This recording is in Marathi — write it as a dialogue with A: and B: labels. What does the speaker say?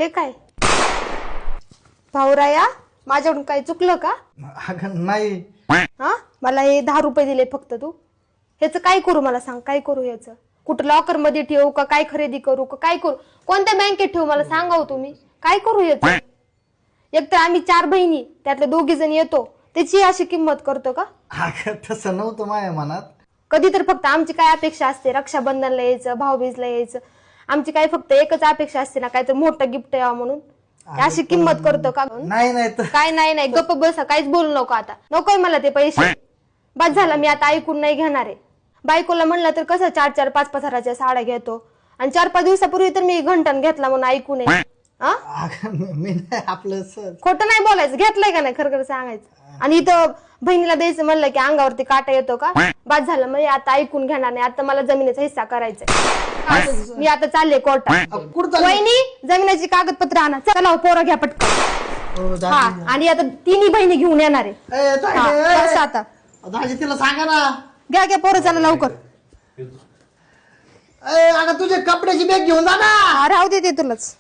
A: हे काय भाऊराया, माझ्याकडून काय चुकलं का?
B: अगं नाही.
A: हा, मला हे 10 रुपये दिले फक्त तू. ह्याचं काय करू मला सांग, काय करू ह्याचं? कुठं लॉकर मध्ये ठेवू का, काय खरेदी करू का, काय करू? कोणत्या बँकेत ठेवू मला सांगाव तुम्ही? काय करू ह्याचं? एक तर आम्ही 4 बहिणी, त्यातले 2 जण येतो, त्याची अशी किंमत करतो का?
B: अगं तसं नव्हतं माझ्या मनात.
A: कधी तर फक्त आमची काय अपेक्षा असते, रक्षाबंधनला यायचं, भाऊबीजला यायचं, आमची काय फक्त एकच अपेक्षा असते ना, काय तर मोठं गिफ्ट यावं म्हणून. अशी किंमत करतो का?
B: नाही नाही
A: काय नाही नाही, गप्प बसा, काहीच बोलू नको आता. नकोय मला ते पैसे. बस झालं, मी आता ऐकून नाही घेणार आहे. बायकोला म्हणलं तर कसं 4-4, 5-5 हजाराच्या साड्या घेतो, आणि 4-5 दिवसापूर्वी तर मी घंटन घेतला म्हणून ऐकू नये.
B: मी नाही आपलं
A: खोटं नाही बोलायचं, घेतलंय का नाही खरं खरं सांगायचं. आणि इथं बहिणीला द्यायचं म्हणलं की अंगावरती काटा येतो का? बाद झालं, म्हणजे आता ऐकून घेणार नाही. आता मला जमिनीचा हिस्सा करायचा. मी आता चालले कोर्टात. वहिनी, जमिनीची कागदपत्र आणा. चला पोरं घ्या पटकन. हा, आणि आता 3 बहिणी घेऊन येणार आहे. बस आता
B: दाजी तिला सांगा ना.
A: घ्या पोरं, चला लवकर.
B: अगं तुझे कपड्याची बॅग घेऊन जा ना.
A: राहू दे ते तुलाच.